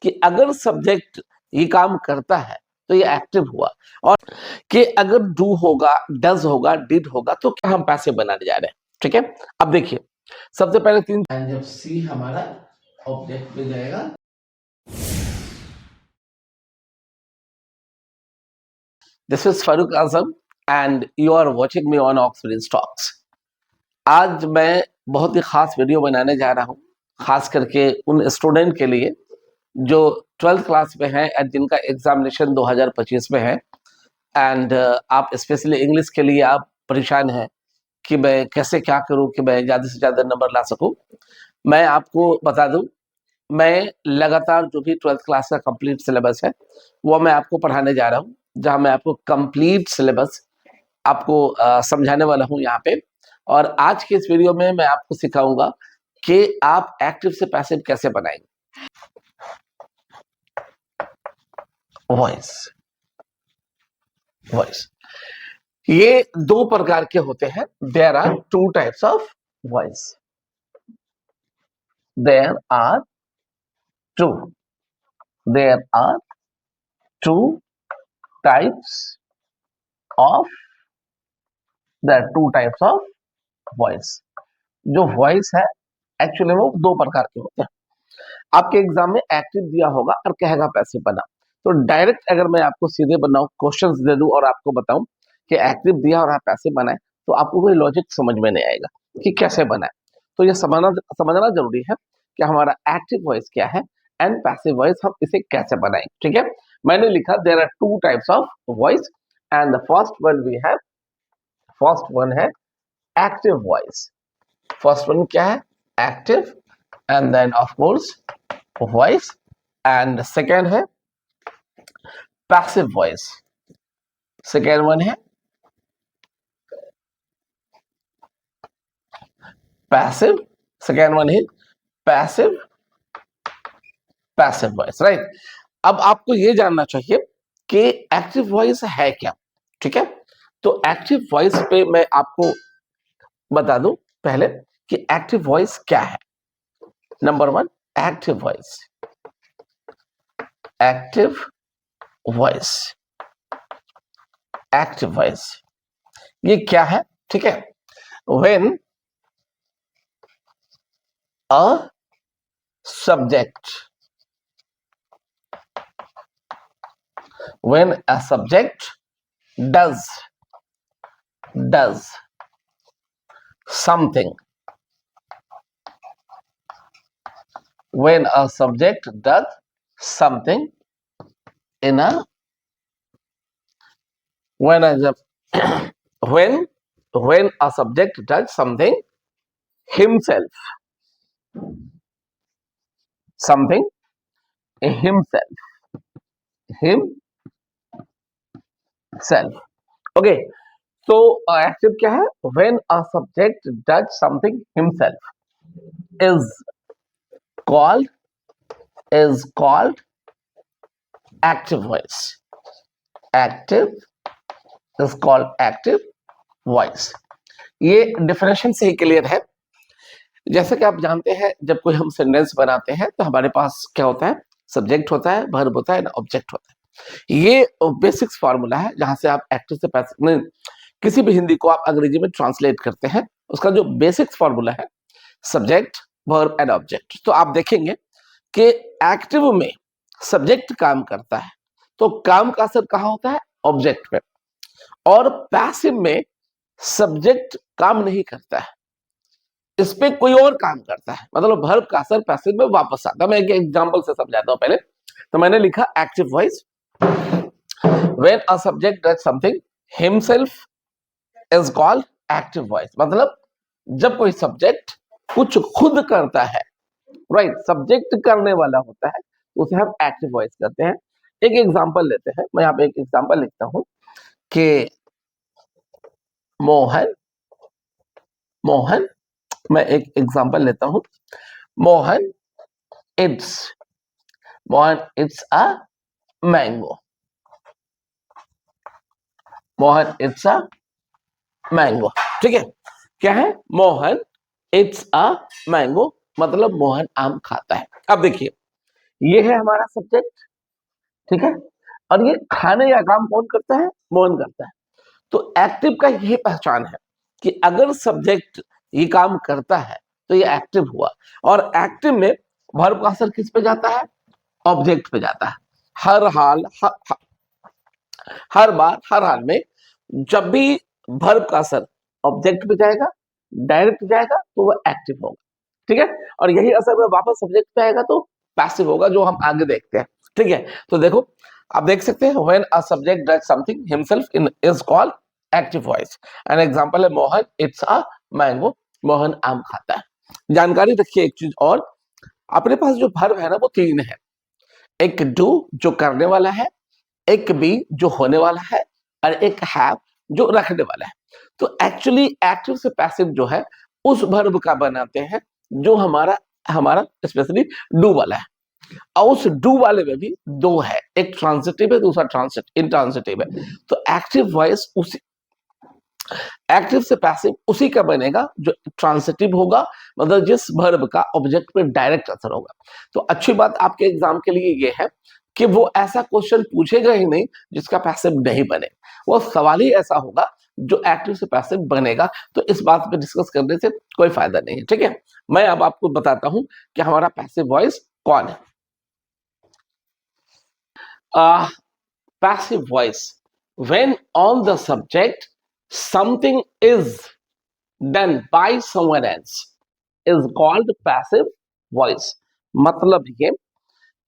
कि अगर सब्जेक्ट ये काम करता है तो ये एक्टिव हुआ, और कि अगर डू होगा, डज होगा, डिड होगा, तो क्या हम पैसिव बनाने जा रहे हैं। ठीक है, अब देखिए सबसे पहले तीन, जब सी हमारा ऑब्जेक्ट में जाएगा, this is Farooq Azam and you are watching me on Oxford Stocks. आज मैं बहुत ही खास वीडियो बनाने जा रहा हूं, खास करके उन स्टूडेंट के लिए जो 12th क्लास में हैं और जिनका एग्जामिनेशन 2025 में है, एंड आप स्पेशली इंग्लिश के लिए आप परेशान हैं कि मैं कैसे क्या करूं कि मैं ज़्यादा से ज़्यादा नंबर ला सकूं। मैं आपको बता दूं, मैं लगातार जो भी 12th क्लास का कंप्लीट सिलेबस है वो मैं आपको पढ़ाने जा रहा हूं, जहां मैं आपको कंप्लीट सिलेबस आपको समझाने वाला हूं यहाँ पे। और आज के इस वीडियो में मैं आपको सिखाऊंगा कि आप एक्टिव से पैसिव कैसे बनाएंगे। वॉइस, वॉइस ये दो प्रकार के होते हैं। There are two types of voice, there are two there are two types of there two types of voice. जो वॉइस है एक्चुअली वो दो प्रकार के होते हैं। आपके एग्जाम में एक्टिव दिया होगा और कहेगा पैसिव बना, तो डायरेक्ट अगर मैं आपको सीधे बनाऊं, क्वेश्चंस दे दूं और आपको बताऊं कि एक्टिव दिया और आप पैसिव बनाए, तो आपको कोई लॉजिक समझ में नहीं आएगा कि कैसे बनाए। तो ये समझना जरूरी है कि हमारा एक्टिव वॉइस क्या है एंड पैसिव वॉइस हम इसे कैसे बनाएं। ठीक है, मैंने लिखा there are two types of voice and the first one है एक्टिव वॉइस। फर्स्ट वन क्या है? Active, and then of course voice, and second है पैसिव वॉइस। सेकेंड वन है पैसिव, सेकेंड वन है पैसिव वॉइस, राइट। अब आपको यह जानना चाहिए कि एक्टिव वॉइस है क्या। ठीक है, तो एक्टिव वॉइस पे मैं आपको बता दूं पहले कि एक्टिव वॉइस क्या है। Number one, active voice. Active voice, active voice ये क्या है? ठीक है, when a subject, when a subject does something, when a subject does something in a when a when a subject does something himself, something himself, okay, so active क्या है? When a subject does something himself is called active voice. Active is called active voice. ये definition से ही clear है। जैसे कि आप जानते हैं, जब कोई हम सेंटेंस बनाते हैं तो हमारे पास क्या होता है? सब्जेक्ट होता है, वर्ब होता है, ऑब्जेक्ट होता है। ये बेसिक्स फार्मूला है जहां से आप एक्टिव से पैसिव में किसी भी हिंदी को आप अंग्रेजी में ट्रांसलेट करते हैं, उसका जो बेसिक्स फार्मूला है सब्जेक्ट, वर्ब एंड ऑब्जेक्ट। तो आप देखेंगे कि एक्टिव में सब्जेक्ट काम करता है तो काम का असर कहां होता है? ऑब्जेक्ट पे। और पैसिव में सब्जेक्ट काम नहीं करता है, इस पे कोई और काम करता है, मतलब वर्ब का असर पैसिव में वापस आता है। मैं एक एग्जांपल से समझाता हूं पहले। तो मैंने लिखा active voice, when a subject does something himself is called active voice. मतलब जब कोई सब्जेक्ट कुछ खुद करता है, राइट, सब्जेक्ट करने वाला होता है, उसे हम एक्टिव वॉइस कहते हैं। एक एग्जांपल लेते हैं, मैं यहाँ पे एक एग्जांपल लिखता हूं कि मोहन, मैं एक एग्जांपल लेता हूं, Mohan it's a mango. Mohan it's a mango, ठीक है। क्या है? मोहन इट्स अ मैंगो, मतलब मोहन आम खाता है। अब देखिए ये है हमारा सब्जेक्ट, ठीक है, और ये खाने का काम कौन करता है, मोहन करता है। तो एक्टिव का यही पहचान है कि अगर सब्जेक्ट ये काम करता है तो ये एक्टिव हुआ, और एक्टिव में वर्ब का असर किस पे जाता है, ऑब्जेक्ट पे जाता है। हर हाल हर बार हर हाल में जब भी वर्ब का असर ऑब्जेक्ट पे जाएगा, डायरेक्ट जाएगा, तो वो एक्टिव होगा, ठीक है। और यही असर में वापस सब्जेक्ट पे आएगा तो पैसिव होगा, जो हम आगे देखते हैं, ठीक है। तो देखो आप देख सकते हैं, when a subject does something himself in is called active voice. An example है Mohan it's a mango, Mohan आम खाता है। जानकारी रखिए एक चीज और, अपने पास जो वर्ब है ना वो तीन है। एक डू जो करने वाला है, एक बी जो होने वाला है, और एक हैव जो रखने वाला है। तो एक्चुअली एक्टिव से पैसिव जो है उस वर्ब का बनाते हैं जो हमारा हमारा स्पेशली डू वाला है। और उस डू वाले में भी दो है, एक ट्रांजिटिव है, दूसरा इंट्रांजिटिव है। तो एक्टिव वॉइस उसी एक्टिव से पैसिव उसी का बनेगा जो ट्रांजिटिव होगा, मतलब जिस वर्ब का ऑब्जेक्ट पे डायरेक्ट असर होगा। तो अच्छी बात आपके एग्जाम के लिए ये है कि वो ऐसा क्वेश्चन पूछेगा ही नहीं जिसका पैसिव नहीं बने, वो सवाल ही ऐसा होगा जो एक्टिव से पैसिव बनेगा। तो इस बात पे डिस्कस करने से कोई फायदा नहीं है, ठीक है। मैं अब आपको बताता हूं कि हमारा पैसिव वॉइस कौन है। Passive voice, when on the subject something is done by someone else is called passive voice। मतलब ये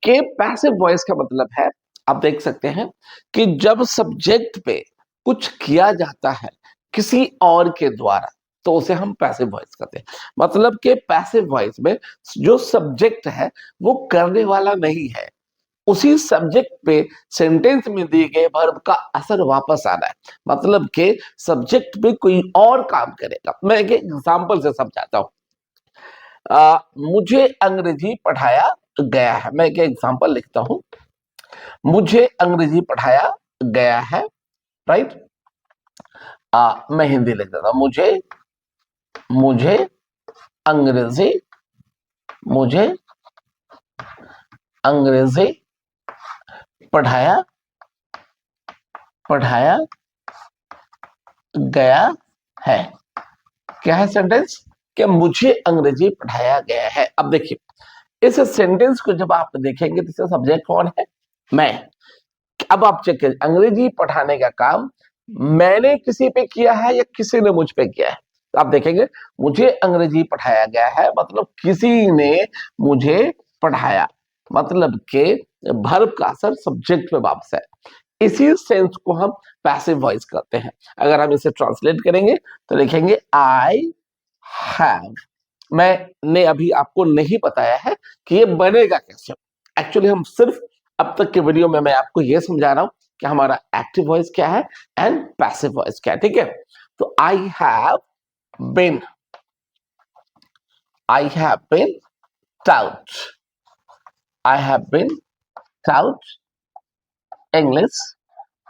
कि पैसिव वॉइस का मतलब है, आप देख सकते हैं कि जब सब्जेक्ट पे कुछ किया जाता है किसी और के द्वारा तो उसे हम पैसिव वॉइस कहते हैं। मतलब कि पैसिव वॉइस में जो सब्जेक्ट है वो करने वाला नहीं है, उसी सब्जेक्ट पे सेंटेंस में दिए गए वर्ब का असर वापस आ रहा है। मतलब कि सब्जेक्ट पे कोई और काम करेगा। मैं एक एग्जांपल से समझाता हूं। मुझे अंग्रेजी पढ़ाया गया है, मैं एक एग्जांपल लिखता हूं। मुझे अंग्रेजी पढ़ाया गया है, राइट। मैं हिंदी लिख देता हूं, मुझे मुझे अंग्रेजी मुझे अंग्रेजी पढ़ाया पढ़ाया गया है। क्या है सेंटेंस, कि मुझे अंग्रेजी पढ़ाया गया है। अब देखिए इस सेंटेंस को जब आप देखेंगे तो इसका सब्जेक्ट कौन है, मैं। अब आप चेक करिए, अंग्रेजी पढ़ाने का काम मैंने किसी पे किया है या किसी ने मुझ पे किया है। तो आप देखेंगे मुझे अंग्रेजी पढ़ाया गया है मतलब किसी ने मुझे पढ़ाया, मतलब के वर्ब का असर सब्जेक्ट पे वापस है। इसी सेंस को हम पैसिव वॉइस कहते हैं। अगर हम इसे ट्रांसलेट करेंगे तो लिखेंगे आई हैव। मैंने अभी आपको नहीं बताया है कि ये बनेगा कैसे। एक्चुअली हम सिर्फ अब तक के वीडियो में मैं आपको ये समझा रहा हूं कि हमारा एक्टिव वॉइस क्या है एंड पैसिव वॉइस क्या है, ठीक है। तो I have been taught I have been taught English,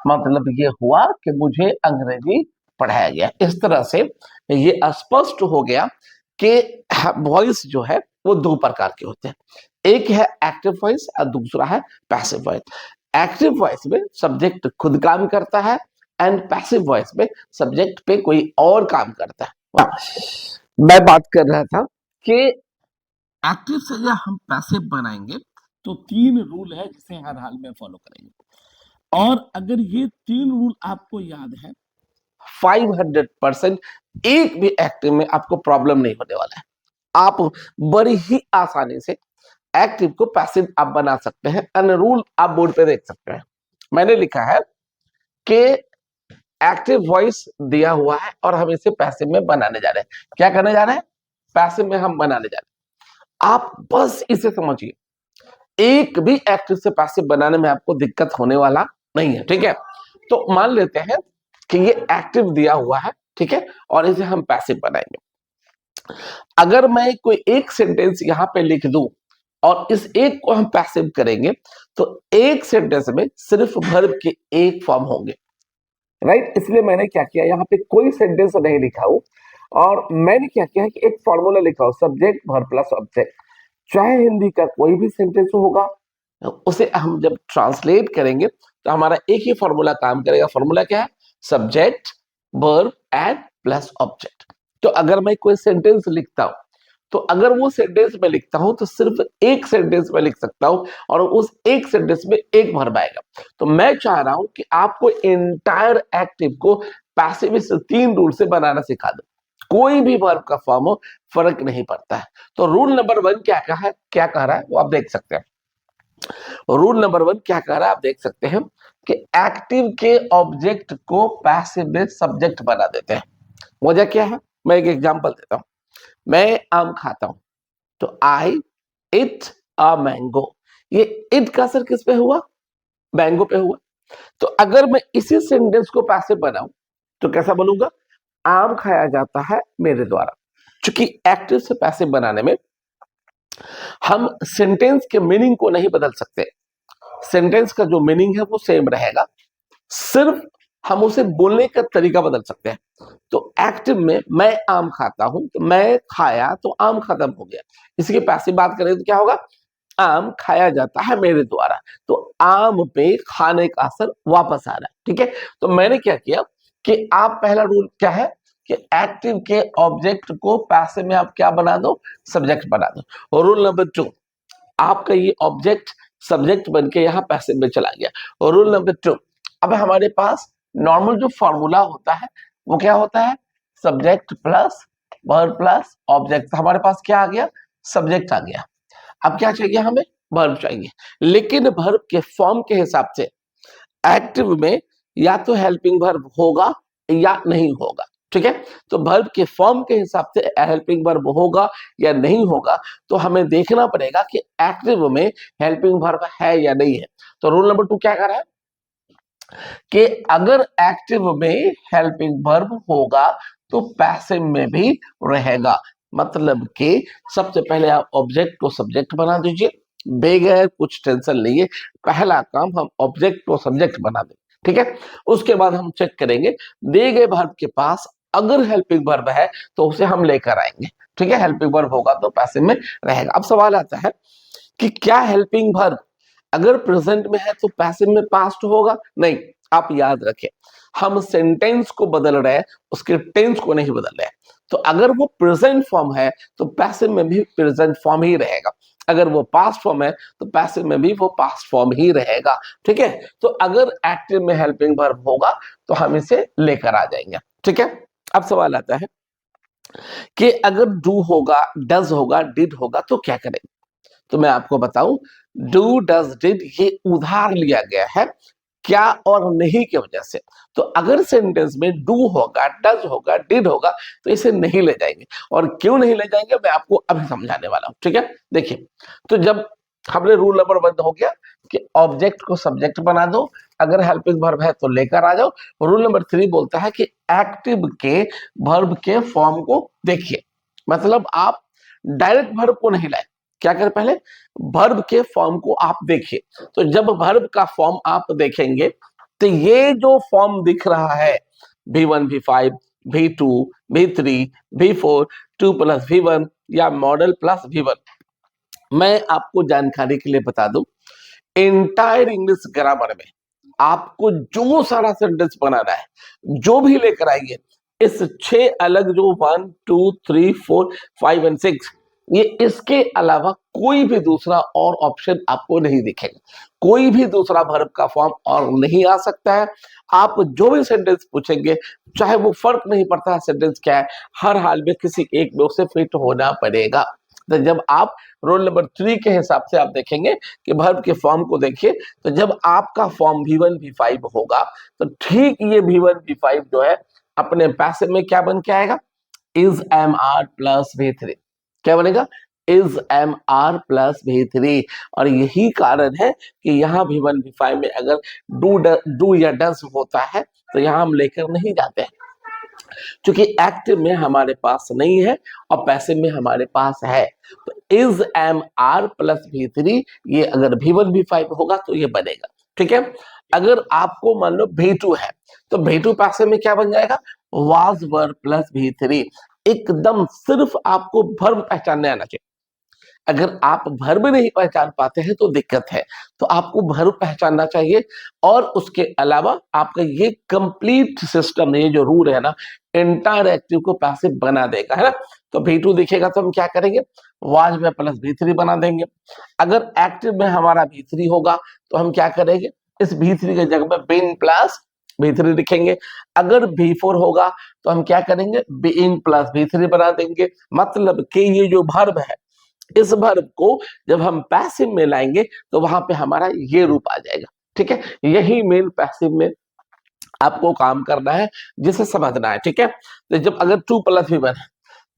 मतलब ये हुआ कि मुझे अंग्रेजी पढ़ाया गया। इस तरह से ये स्पष्ट हो गया कि वॉइस जो है वो दो प्रकार के होते हैं, एक है एक्टिव वॉइस और दूसरा है पैसिव वॉइस। एक्टिव वॉइस में सब्जेक्ट खुद काम करता है एंड पैसिव वॉइस में सब्जेक्ट पे कोई और काम करता है। मैं बात कर रहा था कि एक्टिव से जब हम पैसिव बनाएंगे तो तीन रूल है जिसे हर हाल में फॉलो करेंगे, और अगर ये तीन रूल आपको याद है 500% एक भी एक्टिव में आपको प्रॉब्लम नहीं होने वाला है। आप बड़ी ही आसानी से एक्टिव को पैसिव आप बना सकते हैं। एंड रूल आप बोर्ड पे देख सकते हैं। मैंने लिखा है कि एक्टिव वॉइस दिया हुआ है और हम इसे पैसिव में बनाने जा रहे हैं। क्या करने जा रहे हैं, पैसिव में हम बनाने जा रहे हैं। आप बस इसे समझिए, एक भी एक्टिव से पैसिव बनाने में आपको दिक्कत होने वाला नहीं है, ठीक है। तो मान लेते हैं कि ये एक्टिव दिया हुआ है, ठीक है, और इसे हम पैसिव बनाएंगे। अगर मैं कोई एक सेंटेंस यहां पे लिख दूं और इस एक को हम पैसिव करेंगे तो एक सेंटेंस में सिर्फ वर्ब के एक फॉर्म होंगे, राइट। इसलिए मैंने क्या किया, यहाँ पे कोई सेंटेंस नहीं लिखा हूं और मैंने क्या किया है कि एक फॉर्मूला लिखा हो, सब्जेक्ट वर्ब प्लस ऑब्जेक्ट। चाहे हिंदी का कोई भी सेंटेंस होगा उसे हम जब ट्रांसलेट करेंगे तो हमारा एक ही फॉर्मूला काम करेगा। फॉर्मूला क्या है? Subject, verb and plus object. तो अगर मैं कोई सेंटेंस लिखता हूं, तो अगर वो सेंटेंस में लिखता हूं तो सिर्फ एक सेंटेंस में लिख सकता हूं और उस एक सेंटेंस में एक वर्ब आएगा। तो मैं चाह रहा हूं कि आपको एंटायर एक्टिव को पैसिव से 3 रूल से बनाना सिखा दो। कोई भी वर्ब का फॉर्म हो, फर्क नहीं पड़ता है। तो रूल नंबर 1 क्या कह रहा है वो आप देख सकते हैं। रूल नंबर 1 क्या कह रहा है आप देख सकते हैं कि एक्टिव के ऑब्जेक्ट को पैसिव में सब्जेक्ट बना देते हैं। वजह क्या है? मैं एक एग्जांपल देता हूं। मैं आम खाता हूं, तो आई इट अ मैंगो। ये इट का असर किस पे हुआ? मैंगो पे हुआ। तो अगर मैं इसी सेंटेंस को पैसिव बनाऊं तो कैसा बोलूंगा? आम खाया जाता है मेरे द्वारा। क्योंकि एक्टिव से पैसिव बनाने में हम सेंटेंस के मीनिंग को नहीं बदल सकते। सेंटेंस का जो मीनिंग है वो सेम रहेगा, सिर्फ हम उसे बोलने का तरीका बदल सकते हैं। तो एक्टिव में मैं आम खाता हूं, तो मैं खाया तो आम खत्म हो गया। इसकी पैसिव बात करें तो क्या होगा? आम खाया जाता है मेरे द्वारा। तो आम पे खाने का असर वापस आ रहा है। ठीक है, तो मैंने क्या किया कि आप पहला रूल क्या है कि एक्टिव के ऑब्जेक्ट को पैसिव में आप क्या बना दो? सब्जेक्ट बना दो। और रूल नंबर 2, आपका ये ऑब्जेक्ट सब्जेक्ट बन के यहाँ पैसिव में चला गया। और रूल नंबर 2, अब हमारे पास नॉर्मल जो फॉर्मूला होता है वो क्या होता है? Subject plus verb plus object. हमारे पास क्या आ गया? सब्जेक्ट आ गया। अब क्या चाहिए हमें? वर्ब चाहिए। लेकिन वर्ब के फॉर्म के हिसाब से एक्टिव में या तो हेल्पिंग वर्ब होगा या नहीं होगा। ठीक है, तो वर्ब के फॉर्म के हिसाब से हेल्पिंग वर्ब होगा या नहीं होगा, तो हमें देखना पड़ेगा कि एक्टिव में हेल्पिंग वर्ब है या नहीं है। तो रूल नंबर 2 क्या कर रहा है कि अगर एक्टिव में हेल्पिंग वर्ब होगा तो पैसिव में भी रहेगा। मतलब कि सबसे पहले आप ऑब्जेक्ट को सब्जेक्ट बना दीजिए, बगैर कुछ टेंशन लिए। पहला काम हम ऑब्जेक्ट को सब्जेक्ट बना दें। ठीक है, उसके बाद हम चेक करेंगे दिए गए वर्ब के पास अगर हेल्पिंग वर्ब है तो उसे हम लेकर आएंगे। ठीक है, हेल्पिंग वर्ब होगा तो पैसिव में रहेगा। अब सवाल आता है कि क्या हेल्पिंग वर्ब अगर प्रेजेंट में है तो पैसिव में पास्ट होगा? नहीं, आप याद रखें, हम सेंटेंस को बदल रहे हैं, उसके टेंस को नहीं बदल रहे हैं। तो अगर वो प्रेजेंट फॉर्म है तो पैसिव में भी प्रेजेंट फॉर्म ही रहेगा। अगर वो पास्ट फॉर्म है तो पैसिव में भी वो पास्ट फॉर्म ही रहेगा। ठीक है, तो अगर एक्टिव में हेल्पिंग वर्ब होगा तो हम इसे लेकर आ जाएंगे। ठीक है, अब सवाल आता है कि अगर डू होगा, डज होगा, डिड होगा तो क्या करेंगे? तो मैं आपको बताऊं, डू डज डिड ये उधार लिया गया है क्या और नहीं की वजह से। तो अगर सेंटेंस में डू होगा, डज होगा, डिड होगा तो इसे नहीं ले जाएंगे। और क्यों नहीं ले जाएंगे मैं आपको अभी समझाने वाला हूं। ठीक है, देखिए, तो जब हमने रूल नंबर 1 हो गया कि ऑब्जेक्ट को सब्जेक्ट बना दो, अगर हेल्पिंग वर्ब है तो लेकर आ जाओ। रूल नंबर 3 बोलता है कि एक्टिव के वर्ब के फॉर्म को देखिए। मतलब आप डायरेक्ट वर्ब को नहीं लाए, क्या करें? पहले वर्ब के फॉर्म को आप देखिए। तो जब वर्ब का फॉर्म आप देखेंगे तो ये जो फॉर्म दिख रहा है V1 V5 V2 V3 V4 2 plus V1 या मॉडल प्लस V1, मैं आपको जानकारी के लिए बता दूं, एंटायर इंग्लिश ग्रामर में आपको जो सारा सेंटेंस बनाना है, जो भी लेकर आइए, इस 6 अलग जो 1 2 3 4 5 एंड 6, ये इसके अलावा कोई भी दूसरा और ऑप्शन आपको नहीं दिखेगा। कोई भी दूसरा वर्ब का फॉर्म और नहीं आ सकता है। आप जो भी सेंटेंस पूछेंगे, चाहे वो फर्क नहीं पड़ता है सेंटेंस क्या है, हर हाल में किसी एक में उसे फिट होना पड़ेगा। तो जब आप रोल नंबर 3 के हिसाब से आप देखेंगे कि वर्ब के फॉर्म को देखिए, तो जब आपका फॉर्म V1 V5 होगा तो ठीक ये V1 V5 जो है अपने पैसिव में क्या बन के आएगा? Is am are plus V3। क्या बनेगा? Is am are plus V3। और यही कारण है कि यहाँ V1 V5 में अगर डू या डज होता है तो यहाँ हम लेकर नहीं जाते हैं, क्योंकि एक्टिव में हमारे पास नहीं है और पैसिव में हमारे पास है। तो is am are plus V3, ये अगर V1 V5 होगा तो ये बनेगा। ठीक है, अगर आपको मान लो V2 है तो V2 पैसिव में क्या बन जाएगा? Was verb plus V3। एकदम सिर्फ आपको वर्ब पहचानने आना चाहिए। अगर आप वर्ब नहीं पहचान पाते हैं तो दिक्कत है। तो आपको वर्ब पहचानना चाहिए और उसके अलावा आपका ये कंप्लीट सिस्टम, ये जो रूल है ना, एंटायर एक्टिव को पैसिव बना देगा, है ना। तो V2 दिखेगा तो हम क्या करेंगे, वाज में प्लस V3 बना देंगे। अगर एक्टिव में हमारा V3 होगा तो हम क्या करेंगे, इस V3 के जगह में बीइंग प्लस V3 लिखेंगे। अगर V4 होगा तो हम क्या करेंगे, बीइंग प्लस V3 बना देंगे। मतलब कि ये जो वर्ब है, इस वर्ब को जब हम पैसिव में लाएंगे तो वहां पे हमारा ये रूप आ जाएगा। ठीक है, यही मेन पैसिव में आपको काम करना है, जिसे समझना है। ठीक है, तो जब अगर 2 + V1 है,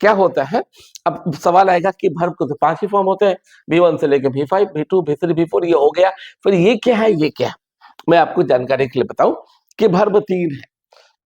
क्या होता है, अब सवाल आएगा कि वर्ब को तो 5 ही फॉर्म होते हैं, V1 से लेकर V5, V2, V3, V4, ये हो गया। फिर ये क्या है, ये क्या है, मैं आपको जानकारी के लिए बताऊं कि वर्ब 3 है,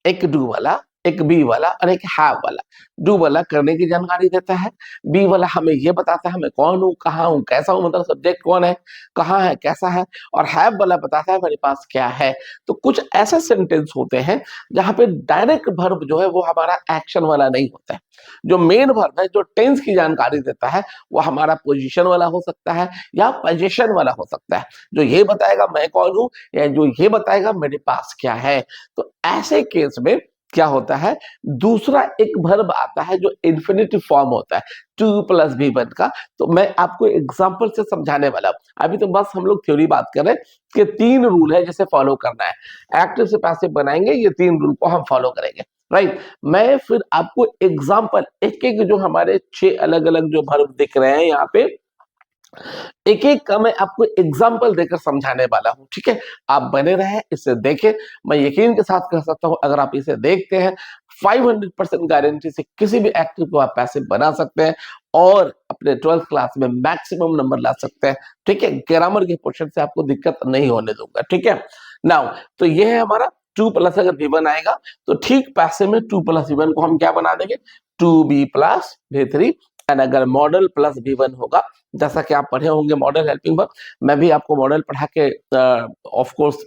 एक डू वाला, एक बी वाला और एक हैव वाला। डू वाला करने की जानकारी देता है, बी वाला हमें ये बताता है मैं कौन हूँ, कहाँ हूँ, कैसा हूँ, मतलब सब्जेक्ट कौन है, कहाँ है, कैसा है, और हैव वाला बताता है मेरे पास क्या है। तो कुछ ऐसे सेंटेंस होते हैं जहां पे डायरेक्ट वर्ब जो है वो हमारा एक्शन वाला नहीं होता है। जो मेन वर्ब है, जो टेंस की जानकारी देता है, वो हमारा पोजिशन वाला हो सकता है या पोजिशन वाला हो सकता है, जो ये बताएगा मैं कौन हूँ या जो ये बताएगा मेरे पास क्या है। तो ऐसे केस में क्या होता है, दूसरा एक वर्ब आता है जो इन्फिनिटिव फॉर्म होता है 2 + V1 का। तो मैं आपको एग्जांपल से समझाने वाला हूं। अभी तो बस हम लोग थ्योरी बात कर रहे हैं कि 3 रूल है जिसे फॉलो करना है। एक्टिव से पैसिव बनाएंगे, ये 3 रूल को हम फॉलो करेंगे, राइट। मैं फिर आपको एग्जांपल एक एक जो हमारे 6 अलग अलग जो वर्ब दिख रहे हैं यहाँ पे, एक एक का मैं आपको एग्जाम्पल देकर समझाने वाला हूं। ठीक है, आप बने रहे, इसे देखें। मैं यकीन के साथ कह सकता हूं, अगर आप इसे देखते हैं 500% गारंटी से किसी भी एक्टिव को आप पैसिव बना सकते हैं और अपने 12th क्लास में मैक्सिमम नंबर ला सकते हैं। ठीक है, ग्रामर के क्वेश्चन से आपको दिक्कत नहीं होने दूंगा। ठीक है, नाउ तो ये है हमारा 2 + अगर V1 आएगा तो ठीक पैसिव में 2 + V1 को हम क्या बना देंगे, 2B + V3। एंड अगर मॉडल प्लस V1 होगा, जैसा कि आप पढ़े होंगे मॉडल हेल्पिंग वर्ब, मैं भी आपको मॉडल पढ़ा के ऑफ कोर्स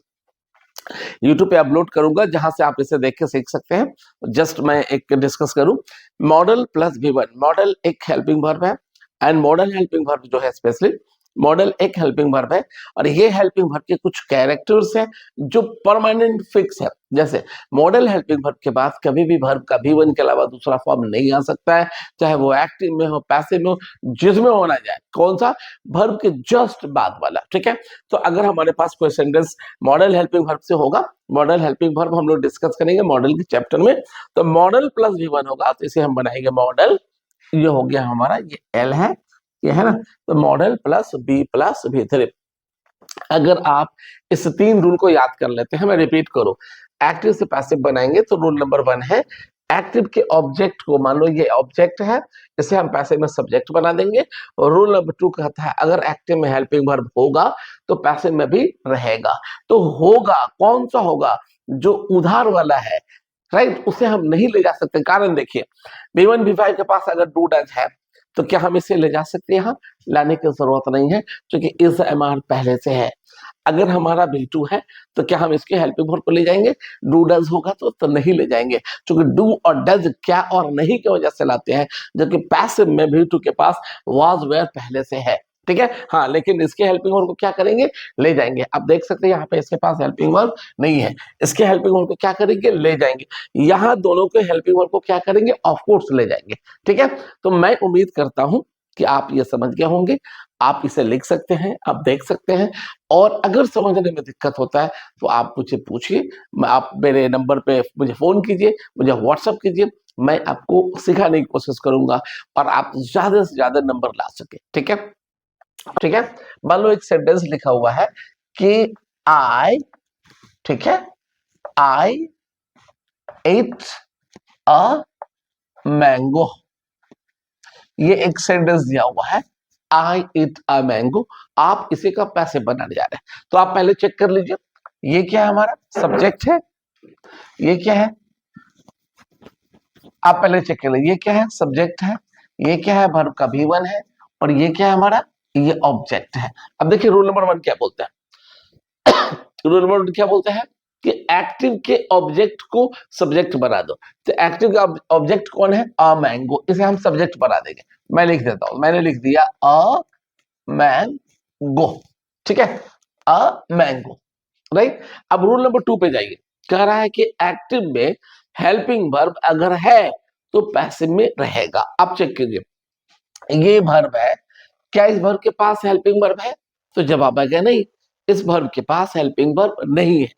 यूट्यूब पे अपलोड करूंगा, जहां से आप इसे देख के सीख सकते हैं। जस्ट मैं एक डिस्कस करूं, मॉडल प्लस V1, मॉडल एक हेल्पिंग वर्ब है एंड मॉडल हेल्पिंग वर्ब जो है स्पेशली मॉडल एक हेल्पिंग वर्ब है, और ये हेल्पिंग वर्ब के कुछ कैरेक्टर्स हैं जो परमानेंट फिक्स है। जैसे मॉडल हेल्पिंग वर्ब के बाद कभी भी वर्ब का V1 के अलावा दूसरा फॉर्म नहीं आ सकता है, चाहे वो एक्टिव में हो, पैसिव में हो, जिसमें होना जाए। कौन सा, वर्ब के जस्ट बाद वाला। ठीक है, तो अगर हमारे पास कोई सेंटेंस मॉडल हेल्पिंग वर्ब से होगा, मॉडल हेल्पिंग वर्ब हम लोग डिस्कस करेंगे मॉडल के चैप्टर में, तो मॉडल प्लस V1 होगा तो इसे हम बनाएंगे मॉडल। ये हो गया हमारा, ये L है, ये है ना, तो मॉडल प्लस B + V3। अगर आप इस 3 रूल को याद कर लेते हैं, मैं रिपीट करूं, एक्टिव से पैसिव बनाएंगे तो रूल नंबर 1 है, एक्टिव के ऑब्जेक्ट को, मान लो ये ऑब्जेक्ट है, इसे हम पैसिव में सब्जेक्ट बना देंगे। और रूल नंबर 2 कहता है अगर एक्टिव में हेल्पिंग वर्ब होगा तो पैसिव में भी रहेगा। तो होगा कौन सा होगा, जो उधार वाला है, राइट, उसे हम नहीं ले जा सकते। कारण देखिए, V1 V5 के पास अगर डू डज है तो क्या हम इसे ले जा सकते हैं, यहाँ लाने की जरूरत नहीं है क्योंकि इस MR पहले से है। अगर हमारा V2 है तो क्या हम इसके हेल्पिंग वर्ब को ले जाएंगे, डू डज होगा तो नहीं ले जाएंगे, क्योंकि डू और डज क्या और नहीं की वजह से लाते हैं, जबकि पैसिव में V2 के पास वाज वेयर पहले से है। ठीक है, हाँ, लेकिन इसके हेल्पिंग वर्ब को क्या करेंगे, ले जाएंगे। आप देख सकते हैं यहाँ पे इसके पास हेल्पिंग वर्ब नहीं है, इसके हेल्पिंग वर्ब को क्या करेंगे, ले जाएंगे। यहाँ दोनों के हेल्पिंग वर्ब को क्या करेंगे, ऑफ कोर्स ले जाएंगे। ठीक है, तो मैं उम्मीद करता हूं कि आप ये समझ गए होंगे। आप इसे लिख सकते हैं, आप देख सकते हैं, और अगर समझने में दिक्कत होता है तो आप मुझे पूछिए, आप मेरे नंबर पे मुझे फोन कीजिए, मुझे व्हाट्सएप कीजिए, मैं आपको सिखाने की कोशिश करूंगा और आप ज्यादा से ज्यादा नंबर ला सके। ठीक है, ठीक है, मान लो एक सेंटेंस लिखा हुआ है कि आई, ठीक है, आई एट अ मैंगो, ये एक सेंटेंस दिया हुआ है, आई ईट अ मैंगो। आप इसी का पैसे बनाने जा रहे हैं, तो आप पहले चेक कर लीजिए, ये क्या है, हमारा सब्जेक्ट है, ये क्या है, आप पहले चेक कर लीजिए, ये क्या है, सब्जेक्ट है, ये क्या है, वर्ब का V1 है, और ये क्या है हमारा, ये ऑब्जेक्ट है। अब देखिए रूल नंबर 1 क्या बोलते हैं, रूल नंबर 1 क्या बोलते हैं कि एक्टिव के ऑब्जेक्ट को सब्जेक्ट बना दो। तो एक्टिव का ऑब्जेक्ट कौन है, अ मैंगो, इसे हम सब्जेक्ट बना देंगे। मैं लिख देता हूं, मैंने लिख दिया अ मैंगो, ठीक है, अ मैंगो, राइट। अब रूल नंबर 2 पे जाइए, कह रहा है कि एक्टिव में हेल्पिंग वर्ब अगर है तो पैसिव में रहेगा। आप चेक कीजिए, ये वर्ब है, क्या इस वर्ब के पास हेल्पिंग वर्ब है? तो जवाब आएगा नहीं, इस वर्ब के पास हेल्पिंग वर्ब नहीं है।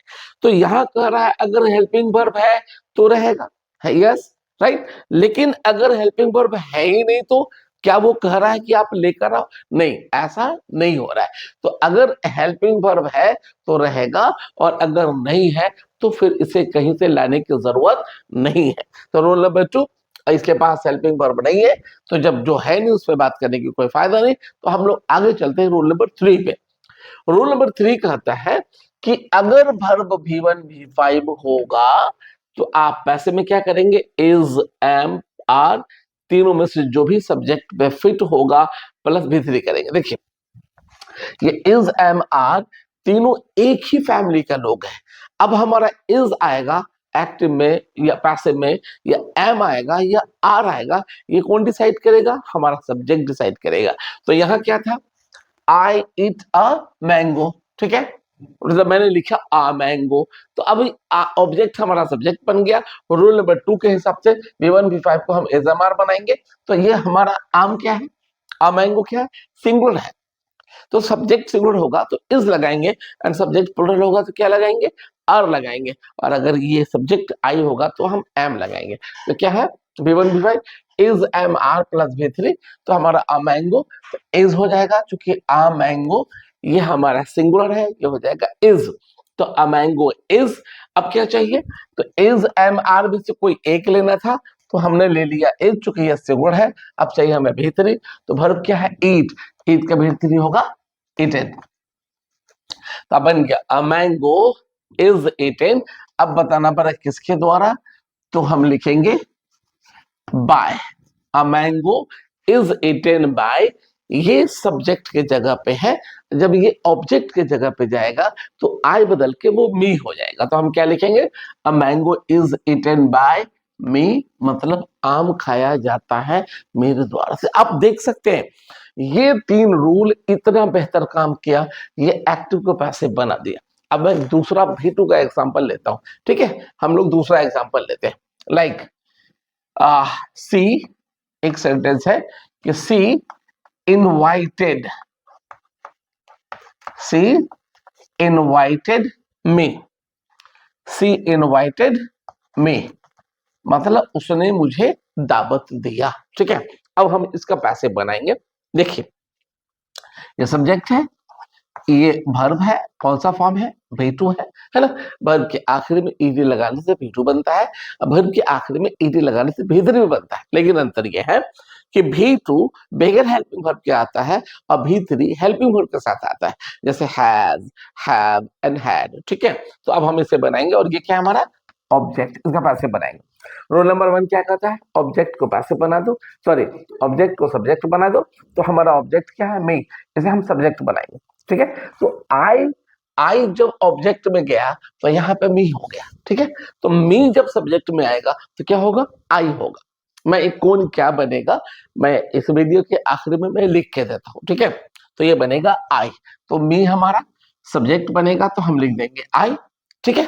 तो यहां कह रहा है अगर हेल्पिंग वर्ब है तो रहेगा, है, यस, राइट। लेकिन अगर हेल्पिंग वर्ब है ही नहीं तो क्या वो कह रहा है कि आप लेकर आओ? नहीं, ऐसा नहीं हो रहा है। तो अगर हेल्पिंग वर्ब है तो रहेगा, और अगर नहीं है तो फिर इसे कहीं से लाने की जरूरत नहीं है। तो रूल नंबर 2, इसके पास हेल्पिंग वर्ब नहीं है, तो जब जो है नहीं उस पर बात करने की कोई फायदा नहीं। तो हम लोग आगे चलते हैं रूल नंबर 3 पे। रूल नंबर 3 कहता है कि अगर वर्ब V1 V5 होगा तो आप पैसे में क्या करेंगे? इज, एम, आर, तीनों में से जो भी सब्जेक्ट में फिट होगा प्लस V3 करेंगे। देखिए, ये इज, एम, आर तीनों एक ही फैमिली का लोग हैं। अब हमारा इज आएगा एक्टिव में या पैसिव में, या एम आएगा या आर आएगा, ये कौन डिसाइड करेगा? हमारा सब्जेक्ट डिसाइड करेगा। तो यहां क्या था? आई ईट अ मैंगो, ठीक है, मतलब मैंने लिखा आ मैंगो, तो अब ऑब्जेक्ट हमारा सब्जेक्ट बन गया। रूल नंबर 2 के हिसाब से V1 V5 को हम एज एम आर बनाएंगे। तो ये हमारा आम क्या है? आ मैंगो क्या है? सिंगुलर है। तो सब्जेक्ट सिंगुलर होगा तो इज लगाएंगे, एंड सब्जेक्ट प्लूरल होगा तो क्या लगाएंगे? आर लगाएंगे। और अगर ये सब्जेक्ट आई होगा तो हम एम लगाएंगे। तो क्या है? V1 V5 is am are plus V3, तो हमारा अ मैंगो तो इज हो जाएगा, क्योंकि अ मैंगो ये हमारा सिंगुलर है, ये हो जाएगा इज। तो अ मैंगो इज। अब क्या चाहिए? तो इज एम आर में से कोई एक लेना था, तो हमने ले लिया इज, चूंकि ये सिंगुलर है। अब चाहिए हमें V3, तो वर्ब क्या है? ईट, ईट का V3 होगा eaten। तो बन गया अ मैंगो इज eaten। अब बताना पड़ा किसके द्वारा, तो हम लिखेंगे by. A mango is eaten by, ये सब्जेक्ट के जगह पे है। जब ये ऑब्जेक्ट के जगह पे जाएगा तो आई बदल के वो मी हो जाएगा। तो हम क्या लिखेंगे? A mango is eaten by me, मतलब आम खाया जाता है मेरे द्वारा से। आप देख सकते हैं ये 3 रूल इतना बेहतर काम किया, ये एक्टिव को पैसिव बना दिया। अब मैं दूसरा V2 का एग्जांपल लेता हूं, ठीक है, हम लोग दूसरा एग्जांपल लेते हैं। लाइक सी, एक सेंटेंस है कि सी इनवाइटेड, सी इनवाइटेड मी, सी इनवाइटेड मी, मतलब उसने मुझे दावत दिया, ठीक है। अब हम इसका पैसिव बनाएंगे। देखिए, ये सब्जेक्ट है, ये वर्ब है, कौन सा फॉर्म है? V2 है ना। वर्ब के आखिरी में ईडी लगाने से V2 बनता है, अब वर्ब के आखिरी में ईडी लगाने से V3 भी बनता है। लेकिन अंतर यह है कि V2 बगैर हेल्पिंग वर्ब के आता है और V3 हेल्पिंग वर्ब के साथ आता है, जैसे हैज, हैव एंड हैड, ठीक है। तो अब हम इसे बनाएंगे, और ये क्या है? हमारा ऑब्जेक्ट, इसका पैसिव बनाएंगे। रूल नंबर 1 क्या कहता है? ऑब्जेक्ट को पैसिव बना दो, सॉरी, ऑब्जेक्ट को सब्जेक्ट बना दो। तो हमारा ऑब्जेक्ट क्या है? मी, इसे हम सब्जेक्ट बनाएंगे, ठीक है। तो आई जब ऑब्जेक्ट में गया तो यहाँ पे मी हो गया, ठीक है। तो मी जब सब्जेक्ट में आएगा तो क्या होगा? आई होगा। मैं एक कौन क्या बनेगा, मैं इस वीडियो के आखिरी में मैं लिख के देता हूँ, ठीक है। तो ये बनेगा आई, तो मी हमारा सब्जेक्ट बनेगा, तो हम लिख देंगे आई, ठीक है।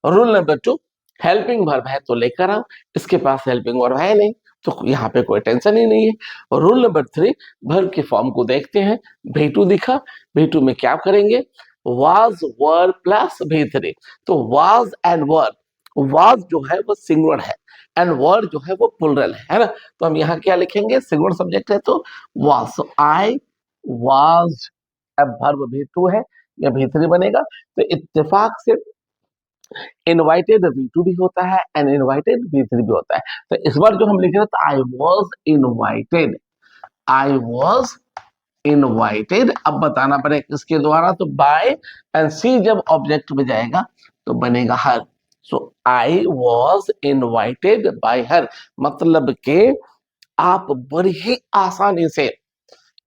रूल नंबर 2, हेल्पिंग वर्ब है तो लेकर आओ, इसके पास हेल्पिंग वर्ब है नहीं, तो यहाँ पे कोई टेंशन ही नहीं है। और रूल नंबर 3, वर्ब के फॉर्म को देखते हैं। V2 दिखा, V2 में क्या करेंगे? was, were plus V3। तो was एंड were, was जो है वो सिंगुलर है, एंड were जो है वो प्लुरल है ना। तो हम यहाँ क्या लिखेंगे? सिंगुलर सब्जेक्ट है तो was, so I was, अब वर्ब V2 है, या V3 बनेगा। तो इत्तेफाक से इनवाइटेड V2 भी होता है एंड इनवाइटेड V3 भी होता है। तो इस बार जो हम लिख रहे हैं, तो आई was invited, I was invited. अब बताना पड़ेगा किसके द्वारा, तो बाय, एंड सी जब ऑब्जेक्ट में जाएगा तो बनेगा her. So I was invited by her, मतलब के आप बड़ी ही आसानी से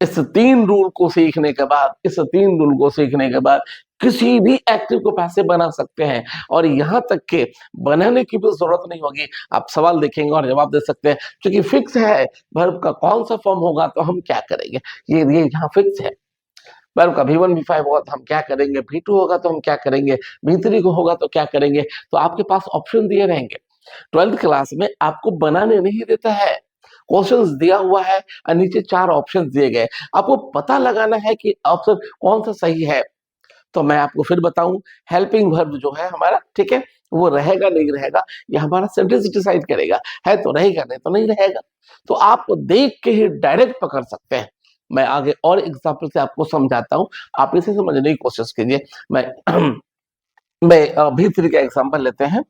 इस 3 रूल को सीखने के बाद, इस 3 रूल को सीखने के बाद किसी भी एक्टिव को पैसे बना सकते हैं, और यहां तक के बनाने की भी जरूरत नहीं होगी। आप सवाल देखेंगे और जवाब दे सकते हैं, क्योंकि फिक्स है वर्ब का कौन सा फॉर्म होगा तो हम क्या करेंगे, ये यहाँ फिक्स है। वर्ब का V1 V5 होगा तो हम क्या करेंगे, V2 होगा तो हम क्या करेंगे, V3 को होगा तो क्या करेंगे। तो आपके पास ऑप्शन दिए रहेंगे। 12th क्लास में आपको बनाने नहीं देता है, क्वेश्चंस दिया हुआ है और नीचे 4 ऑप्शन दिए गए, आपको पता लगाना है कि ऑप्शन कौन सा सही है। तो मैं आपको फिर बताऊं, हेल्पिंग वर्ब जो है हमारा, ठीक है, वो रहेगा नहीं रहेगा ये हमारा सेंटेंस डिसाइड करेगा, है तो रहेगा नहीं तो नहीं रहेगा। तो आप देख के ही डायरेक्ट पकड़ सकते हैं। मैं आगे और एग्जाम्पल से आपको समझाता हूं, आप इसे समझने की कोशिश कीजिए। मैं मैं V3 का एग्जाम्पल लेते हैं।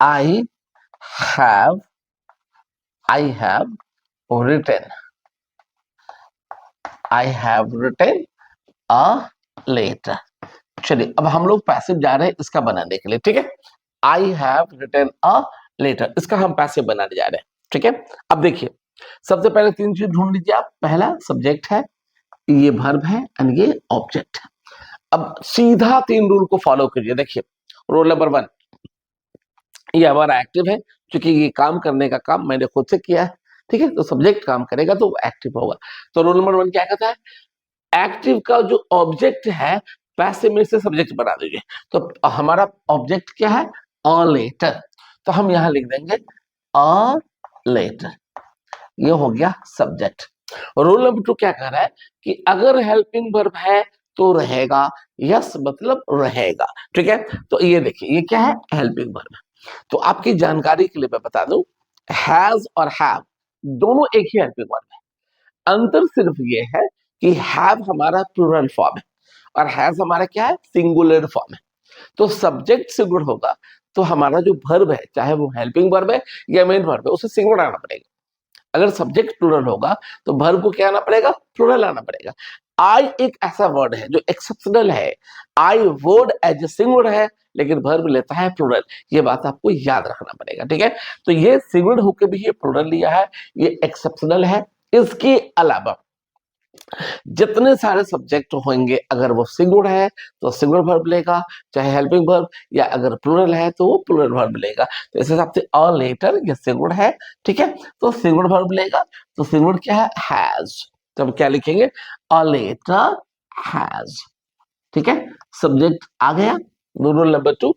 I have I have written I have written a letter. चलिए अब हम लोग पैसिव जा रहे हैं इसका बनाने के लिए, ठीक है। I have written a letter, इसका हम पैसिव बनाने जा रहे हैं, ठीक है। अब देखिए, सबसे पहले 3 चीज ढूंढ लीजिए आप। पहला सब्जेक्ट है, ये वर्ब है एंड ये ऑब्जेक्ट है। अब सीधा 3 रूल को फॉलो कीजिए। देखिए, रूल नंबर 1, ये हमारा एक्टिव है, क्योंकि ये काम करने का काम मैंने खुद से किया है, ठीक है। तो सब्जेक्ट काम करेगा तो एक्टिव होगा। तो रूल नंबर 1 क्या कहता है, एक्टिव का जो ऑब्जेक्ट है पैसिव में से सब्जेक्ट बना दीजिए। तो हमारा ऑब्जेक्ट क्या है, अ लेटर, तो हम यहां लिख देंगे अ लेटर, ये हो गया सब्जेक्ट। रूल नंबर 2 क्या कह रहा है कि अगर हेल्पिंग वर्ब है तो रहेगा, यस मतलब रहेगा, ठीक है। तो ये देखिए, ये क्या है, हेल्पिंग वर्ब। तो आपकी जानकारी के लिए मैं बता दूं, हैज और हैव दोनों एक ही हेल्पिंग वर्ब है। अंतर सिर्फ ये है कि हैव हमारा प्लूरल फॉर्म है और हैज हमारा क्या है, सिंगुलर फॉर्म है। तो सब्जेक्ट सिंगुलर होगा तो हमारा जो वर्ब है, चाहे वो हेल्पिंग वर्ब है या मेन वर्ब है, उसे सिंगुलर आना पड़ेगा। अगर सब्जेक्ट प्लूरल होगा तो वर्ब को क्या आना पड़ेगा, प्लूरल आना पड़ेगा। आई एक ऐसा वर्ड है जो एक्सेप्शनल है। आई वर्ड एज ए सिंगुलर है लेकिन वर्ब लेता है प्लूरल, ये बात आपको याद रखना पड़ेगा, ठीक है। तो ये सिंगुलर होकर भी ये प्लूरल लिया है, ये एक्सेप्शनल है। इसके अलावा जितने सारे सब्जेक्ट होंगे, अगर वो सिंगुलर है तो सिंगुलर वर्ब लेगा, चाहे हेल्पिंग वर्ब, या अगर प्लूरल है तो वो प्लूरल वर्ब लेगा। तो इस हिसाब से अ लेटर ये सिंगुलर है, ठीक है, तो सिंगुलर वर्ब लेगा। तो सिंगुलर क्या है, हैज, तो हम क्या लिखेंगे, अ लेटर हैज, ठीक है। सब्जेक्ट आ गया। रूल नंबर 2,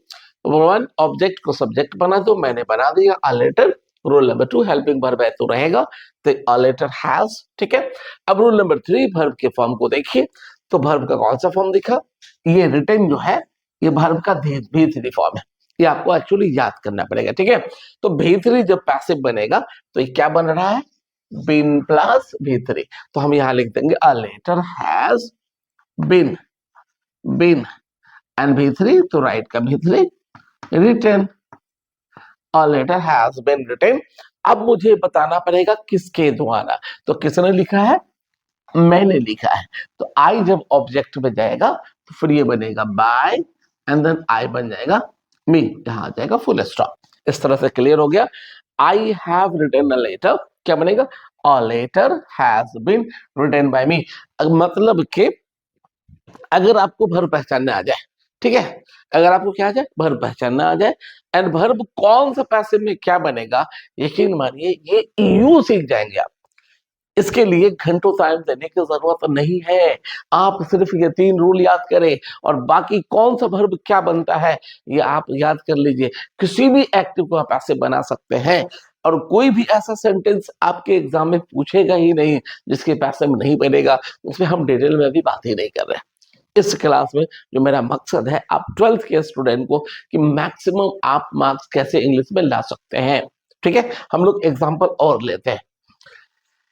1 ऑब्जेक्ट को सब्जेक्ट बना दो, मैंने बना दिया a letter. Rule number 2 helping verb है तो रहेगा, तो अ लेटर हैज, ठीक है। अब रूल नंबर 3 वर्ब के फॉर्म को देखिए। तो वर्ब का कौन सा फॉर्म दिखा, ये रिटन जो है ये वर्ब का V3 फॉर्म है, ये आपको एक्चुअली याद करना पड़ेगा, ठीक है। तो V3 जब पैसिव बनेगा तो ये क्या बन रहा है, बीन प्लस V3। तो हम यहां लिख देंगे a letter has been, been and V3, तो राइट का V3 written, a letter has been written। अब मुझे बताना पड़ेगा किसके द्वारा, तो किसने लिखा है, मैंने लिखा है। तो आई जब ऑब्जेक्ट में जाएगा तो फिर ये बनेगा बाय एंड देन आई बन जाएगा मी, यहां आ जाएगा फुल स्टॉप। इस तरह से क्लियर हो गया। I have written a letter, क्या बनेगा, a letter has been written by me. मतलब कि अगर आपको वर्ब पहचानने आ जाए, ठीक है, अगर आपको क्या आ जाए, वर्ब पहचानना आ जाए, एंड वर्ब कौन सा पैसिव में क्या बनेगा, यकीन मानिए ये यूं सीख जाएंगे आप। इसके लिए घंटों टाइम देने की जरूरत नहीं है। आप सिर्फ ये 3 रूल याद करें और बाकी कौन सा वर्ब क्या बनता है ये आप याद कर लीजिए। किसी भी एक्टिव को आप ऐसे बना सकते हैं, और कोई भी ऐसा सेंटेंस आपके एग्जाम में पूछेगा ही नहीं जिसके पैसे में नहीं बनेगा। उसमें हम डिटेल में भी बात ही नहीं कर रहे हैं। इस क्लास में जो मेरा मकसद है, आप 12th के स्टूडेंट को कि मैक्सिमम आप मार्क्स कैसे इंग्लिश में ला सकते हैं, ठीक है। हम लोग एग्जांपल और लेते हैं,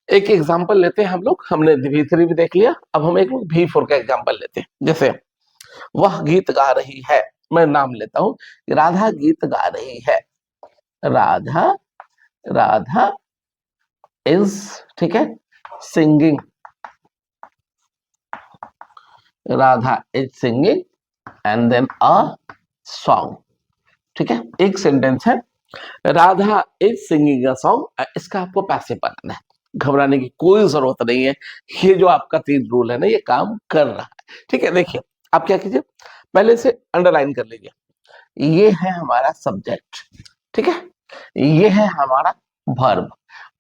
एक एग्जांपल लेते हैं हम लोग। हमने V3 भी देख लिया, अब हम एक V4 का एग्जांपल लेते हैं। जैसे वह गीत गा रही है, मैं नाम लेता हूं, राधा गीत गा रही है, राधा, राधा इज, ठीक है, singing, Radha is singing and then a song, ठीक है। एक सेंटेंस है, Radha is singing a song, इसका आपको पैसे बनाना है, घबराने की कोई जरूरत नहीं है। ये जो आपका 3 रूल है ना, ये काम कर रहा है, ठीक है। देखिए, आप क्या कीजिए, पहले से अंडरलाइन कर लीजिए, ये है हमारा सब्जेक्ट, ठीक है, ये है हमारा वर्ब,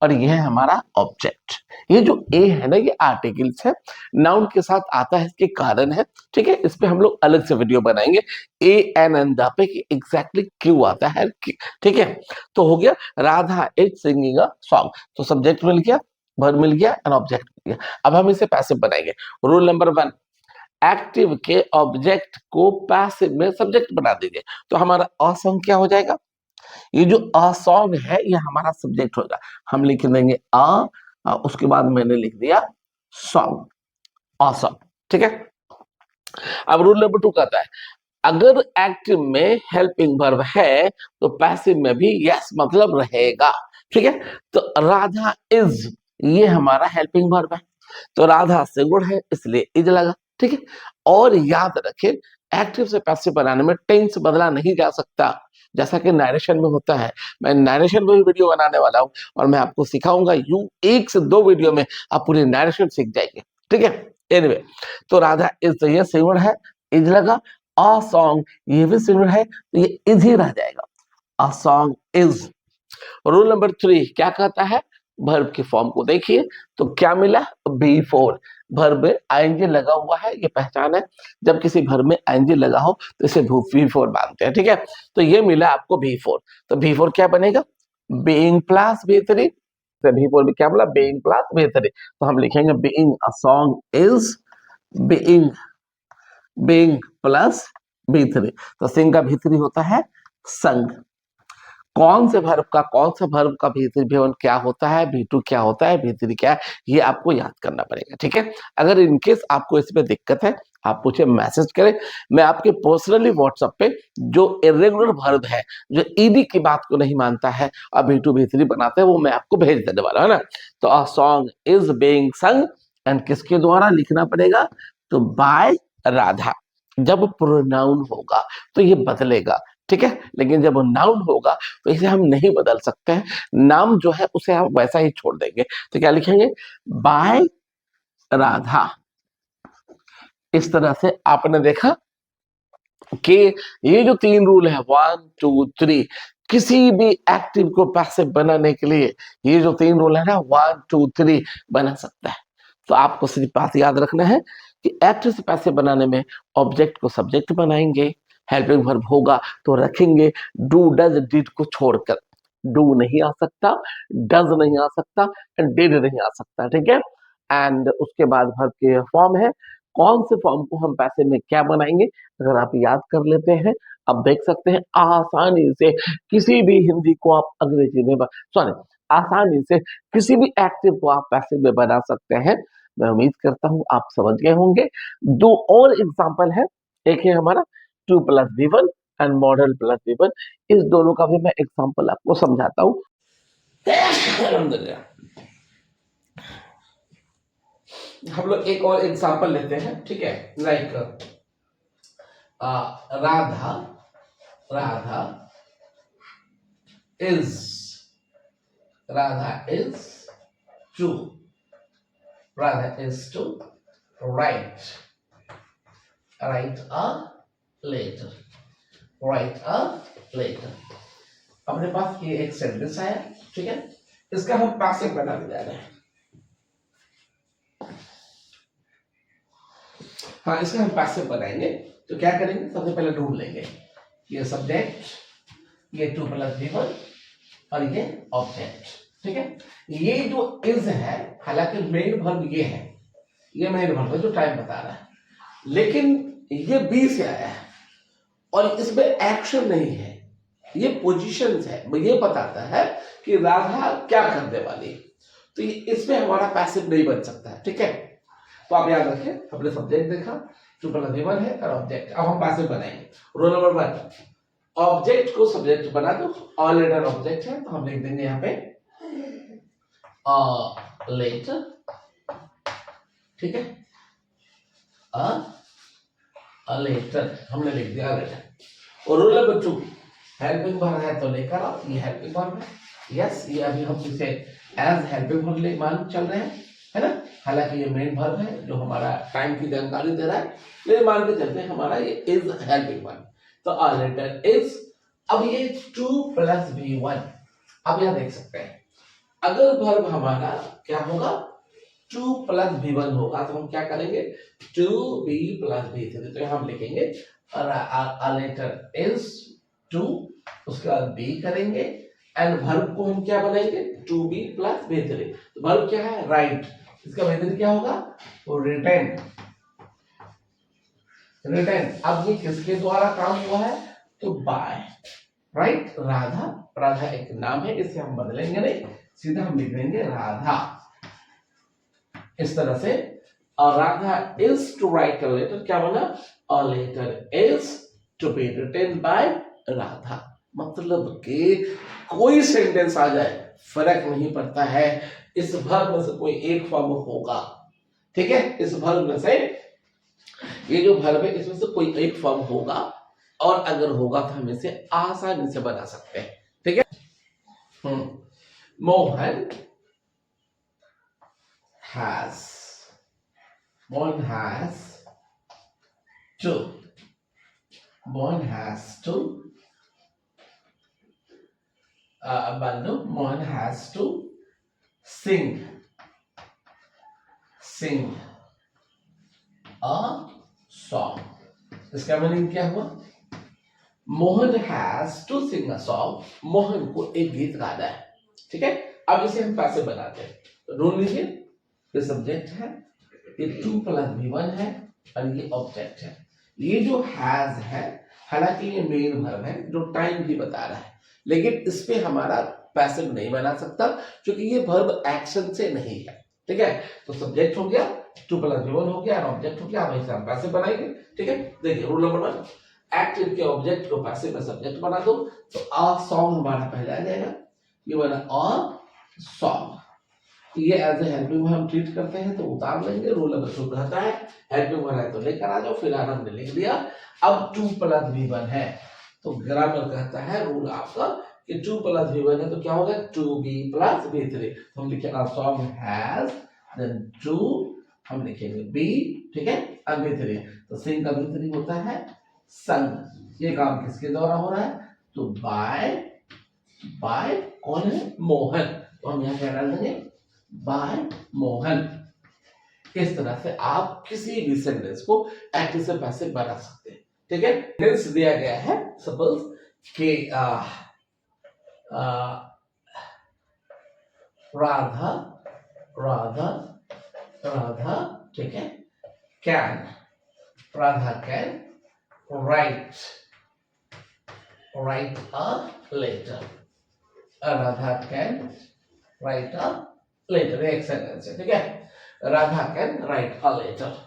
और ये है हमारा ऑब्जेक्ट। ये जो ए है ना, ये आर्टिकल्स है, नाउन के साथ आता है, इसके कारण है। ठीक है, इस पे हम लोग अलग से वीडियो बनाएंगे, ए एन एन दा पे कि एग्जैक्टली क्यों आता है। ठीक है, तो हो गया Radha is singing a song, तो सब्जेक्ट मिल गया, वर्ब मिल गया एंड ऑब्जेक्ट मिल गया। अब हम इसे पैसिव बनाएंगे। रूल नंबर 1, एक्टिव के ऑब्जेक्ट को पैसिव में सब्जेक्ट बना दीजिए, तो हमारा अ सॉन्ग क्या हो जाएगा, ये जो अ सॉन्ग है ये हमारा सब्जेक्ट होगा। हम लिख देंगे उसके बाद मैंने लिख दिया सॉन्ग, अ सॉन्ग। ठीक है, अब रूल नंबर 2 कहता है अगर एक्टिव में हेल्पिंग वर्ब है तो पैसिव में भी यस मतलब रहेगा। ठीक है, तो राधा इज, ये हमारा हेल्पिंग वर्ब है, तो राधा सिंगुलर है इसलिए इज लगा। ठीक है, और याद रखें एक्टिव से पैसिव बनाने में टेंस बदला नहीं जा सकता, जैसा कि नरेशन में होता है। मैं नरेशन में भी वीडियो बनाने वाला हूं और मैं आपको सिखाऊंगा, यू 1 से 2 वीडियो में आप पूरी नरेशन सीख जाएंगे। ठीक है, एनीवे, तो राधा इज, तो ये सिंगुलर है, इज लगा। अ सॉन्ग, ये भी सिंगुलर है, तो ये इज ही रह जाएगा, a song is. Rule number 3 क्या कहता है, वर्ब की फॉर्म को देखिए, तो क्या मिला, बी4। वर्ब में आईएनजी लगा हुआ है, ये पहचान है, जब किसी वर्ब में आईएनजी लगा हो तो इसे बी4 मानते हैं। ठीक है, तो ये मिला आपको बी4, तो बी4 क्या बनेगा, बीइंग प्लस बी3, तो बी4 भी क्या बोला, बीइंग प्लस बी3, तो हम लिखेंगे being a song is being, being plus B3, तो सिंग का भी3 होता है संग। कौन से वर्ब का, कौन सा वर्ब का भी3 भी1 क्या होता है, भी2 क्या होता है, भी3 क्या है, ये आपको याद करना पड़ेगा। ठीक है, अगर इनकेस आपको इसमें दिक्कत है आप मुझे मैसेज करें, मैं आपके पर्सनली व्हाट्सएप पे जो इरेगुलर वर्ब है, जो ईडी की बात को नहीं मानता है और भी2 भी3 बनाते हैं, वो मैं आपको भेज देने वाला है ना। तो अ सॉन्ग इज बीइंग संग एंड किसके द्वारा लिखना पड़ेगा, तो बाय राधा। जब प्रोनाउन होगा तो ये बदलेगा। ठीक है, लेकिन जब नाउन होगा तो इसे हम नहीं बदल सकते हैं, नाम जो है उसे हम वैसा ही छोड़ देंगे। तो क्या लिखेंगे, बाय राधा। इस तरह से आपने देखा कि ये जो 3 रूल है 1 2 3, किसी भी एक्टिव को पैसिव बनाने के लिए ये जो 3 रूल है ना 1 2 3 बना सकता है। तो आपको सिर्फ बात याद रखना है कि एक्टिव से पैसिव बनाने में ऑब्जेक्ट को सब्जेक्ट बनाएंगे, हेल्पिंग वर्ब होगा तो रखेंगे डू डज डिड को छोड़कर। डू नहीं आ सकता, डज नहीं आ सकता एंड डिड नहीं आ सकता। ठीक है, एंड उसके बाद वर्ब के फॉर्म है, कौन से फॉर्म को हम पैसिव में क्या बनाएंगे, अगर आप याद कर लेते हैं अब देख सकते हैं आसानी से किसी भी हिंदी को आप अंग्रेजी में सॉरी आसानी से किसी भी एक्टिव को आप पैसिव में बना सकते हैं। मैं उम्मीद करता हूं आप समझ गए होंगे। 2 और एग्जांपल है, एक है हमारा 2 plus V1 and model plus V1, इस दोनों का भी मैं एग्जांपल आपको समझाता हूँ। हम लोग एक और एग्जांपल लेते हैं। ठीक है, like Radha, Radha is, Radha is to, Radha is to write, write a letter, write a letter। अपने पास ये एक सेंटेंस आया, ठीक है, इसका हम पैसिव बनाने जा रहे हैं। हाँ, इसका हम पैसिव बनाएंगे, तो क्या करेंगे, सबसे पहले ढूंढ लेंगे ये सब्जेक्ट, ये 2 प्लस V1 और ये ऑब्जेक्ट। ठीक है, ये जो इज है, हालांकि मेन वर्ब ये है, ये मेन वर्ब है जो टाइम बता रहा है, लेकिन ये बी से आया है और इसमें एक्शन नहीं है, ये पोजीशंस है, ये बताता है कि राधा क्या करने वाली, तो इसमें हमारा पैसिव नहीं बन सकता है। ठीक है, तो आप याद रखें, हमने सब्जेक्ट देखा 2 प्लस V1 है और ऑब्जेक्ट, अब हम पैसिव बनाएंगे। रूल नंबर 1, ऑब्जेक्ट को सब्जेक्ट बना दो, ऑल लेटर ऑब्जेक्ट है, तो हम लिख देंगे यहाँ पे लेटर। ठीक है, लेटर हमने लिख दिया लेटर। और रूल नंबर 2, हेल्पिंग वर्ब है तो लेकर आओ, ये हेल्पिंग वर्ब है, यस, ये अभी हम इसे एज हेल्पिंग वर्ब मान चल रहे हैं, है ना, हालांकि ये मेन वर्ब है जो हमारा टाइम की जानकारी दे रहा है, लेकिन मान के चलते हैं हमारा ये इज हेल्पिंग वर्ब, तो अ लेटर इज। अब ये 2 प्लस V1, अब यह देख सकते हैं अगर वर्ब हमारा क्या होगा 2 प्लस V1 होगा तो हम क्या करेंगे 2B प्लस V3, तो यहाँ हम लिखेंगे लेटर इज 2, उसके बाद B करेंगे एंड वर्ब को हम क्या बनाएंगे 2B प्लस V3। तो वर्ब क्या है राइट, इसका V3 क्या होगा वो रिटर्न। अब ये किसके द्वारा काम हुआ है तो बाय राइट राधा एक नाम है, इसे हम बदलेंगे नहीं, सीधा हम लिख देंगे राधा इस तरह से। और Radha is to write a letter, क्या बना a letter is to be written by Radha. मतलब कि कोई सेंटेंस आ जाए फर्क नहीं पड़ता है, इस वर्ब में से कोई एक फॉर्म होगा, ठीक है। इस वर्ब में से ये जो वर्ब है इसमें से कोई एक फॉर्म होगा, और अगर होगा तो हम इसे आसानी से बना सकते हैं, ठीक है। Mohan has to Bandu, Mohan has to sing a song। इसका मीनिंग क्या हुआ Mohan has to sing a song, Mohan को एक गीत गाना है, ठीक है। अब इसे हम पैसे बनाते हैं, तो ढूंढ लीजिए ये सब्जेक्ट है, ये 2 प्लस V1 है और ये ऑब्जेक्ट है। ये जो हैज है हालांकि ये मेन वर्ब है जो टाइम भी बता रहा है, लेकिन इस पे हमारा पैसिव नहीं बना सकता क्योंकि ये वर्ब एक्शन से नहीं है, ठीक है। तो सब्जेक्ट हो गया 2 प्लस V1 हो गया और ऑब्जेक्ट हो गया, अब इसे हम पैसिव बनाएंगे, ठीक है। देखिए रूल नंबर 1, एक्टिव के ऑब्जेक्ट को पैसिव में सब्जेक्ट बना दो, तो अ सॉन्ग हमारा पहले आ जाएगा, ये बना अ सॉन्ग। ये एज ए हेल्पिंग वर्ब हम ट्रीट करते हैं तो उतार लेंगे, रूल नंबर 2 कहता है हेल्पिंग वर्ब है तो लेकर आ जाओ, फिलहाल हमने लिख दिया। अब 2 प्लस V1 है तो ग्रामर कहता है रूल आपका कि 2 प्लस V1 है तो क्या होगा 2B प्लस V3। हम लिखेंगे सॉन्ग हैज देन 2 हम लिखेंगे B, ठीक है, अब V3 तो सिंग का V3 होता है संग। ये काम किसके द्वारा हो रहा है तो बाय कौन है मोहन, तो हम यहाँ क्या डाल देंगे बाय मोहन। इस तरह से आप किसी भी सेंटेंस को एक्टिव से पैसिव बना सकते हैं, ठीक है। सेंटेंस दिया गया है सपोज कि राधा ठीक है Radha can write a letter, Radha can write a letter, एक सेंटेंस है, ठीक है। Radha can write a letter.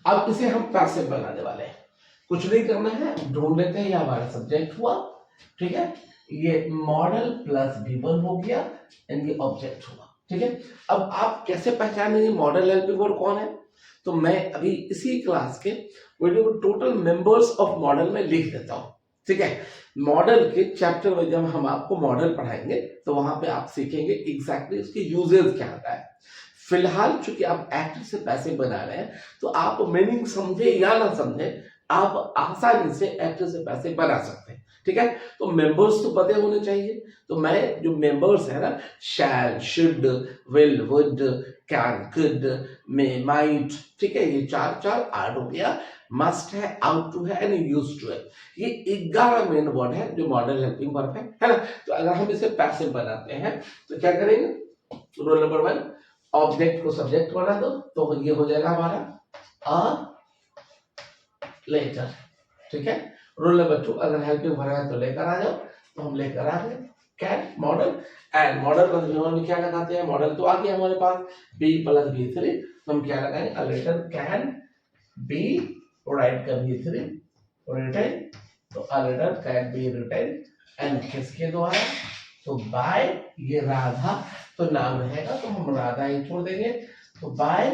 अब इसे हम पैसिव बनाने वाले हैं, कुछ नहीं करना है, ढूंढ लेते हैं ये हमारा सब्जेक्ट हुआ, ठीक है। ये मॉडल प्लस V1 हो गया एंड ये ऑब्जेक्ट हुआ, ठीक है। अब आप कैसे पहचानेंगे मॉडल हेल्पिंग वर्ब कौन है, तो मैं अभी इसी क्लास के वीडियो में टोटल मेंबर्स ऑफ मॉडल में लिख देता हूं, ठीक है। मॉडल के चैप्टर में जब हम आपको मॉडल पढ़ाएंगे तो वहां पे आप सीखेंगे एग्जैक्टली उसके यूजेस क्या होता है। फिलहाल चूंकि आप एक्टिव से पैसिव बना रहे हैं तो आप मीनिंग समझे या ना समझे आप आसानी से एक्टिव से पैसिव बना सकते हैं, ठीक है। तो मेंबर्स तो पते होने चाहिए, तो मैं जो मेंबर्स है ना shall should will would can could may might, ठीक है, ये चार ऐड हो गया। मस्ट है, आउट टू है एंड यूज्ड टू है, ये 11 मेन वर्ड है जो मॉडल हेल्पिंग वर्ब है ना। तो अगर हम इसे पैसिव बनाते हैं तो क्या करेंगे, रूल नंबर 1 ऑब्जेक्ट को सब्जेक्ट बना दो, तो ये हो जाएगा हमारा अ लेटर, ठीक है। रूल नंबर 2 अगर हेल्पिंग वर्ब है तो लेकर आ जाओ, तो हम लेकर आ गए can model and model plus V1 में क्या लगाते हैं, मॉडल तो आ गया हमारे पास B प्लस V3, तो हम क्या लगाएंगे a letter can be write का V3 रिटन, तो a letter can be written and किसके द्वारा तो बाय, ये राधा तो नाम रहेगा तो हम राधा ही छोड़ देंगे, तो by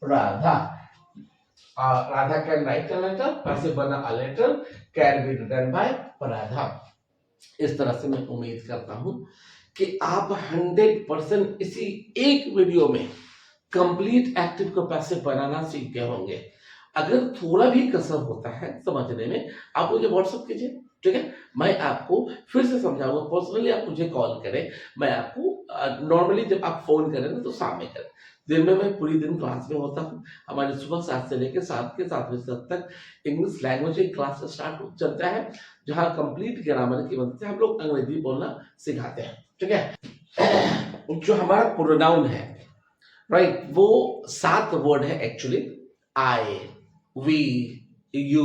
Radha. Radha can write a letter, passive बना a letter can be written by Radha. इस तरह से मैं उम्मीद करता हूं कि आप 100% इसी एक वीडियो में कंप्लीट एक्टिव को पैसिव बनाना सीख गए होंगे। अगर थोड़ा भी कसर होता है समझने में, आप मुझे व्हाट्सअप कीजिए, ठीक है। मैं आपको फिर से समझाऊंगा, पर्सनली आप मुझे कॉल करें, मैं आपको नॉर्मली जब आप फोन करें ना तो शाम में करें। दिन में मैं पूरी दिन क्लास में होता हूँ। हमारे सुबह 7 से लेकर 7 बजे तक इंग्लिश लैंग्वेज की क्लास स्टार्ट चलता है, जहाँ कंप्लीट ग्रामर की मदद से हम लोग अंग्रेजी बोलना सिखाते हैं, ठीक है। जो हमारा प्रोनाउन है, राइट, वो 7 वर्ड है actually. I, we, you,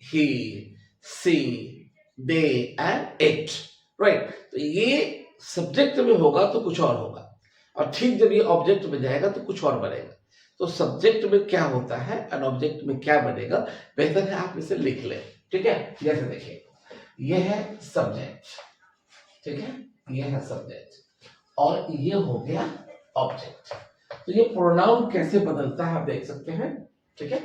he, she, they and it, right. तो ये सब्जेक्ट में होगा तो कुछ और होगा, और ठीक जब ये ऑब्जेक्ट में जाएगा तो कुछ और बनेगा। तो सब्जेक्ट में क्या होता है और ऑब्जेक्ट में क्या बनेगा, बेहतर है आप इसे लिख लें, ठीक है। जैसे देखिए, ये है सब्जेक्ट, ठीक है, ये है सब्जेक्ट और ये हो गया ऑब्जेक्ट। तो ये प्रोनाउन कैसे बदलता है आप देख सकते हैं, ठीक है।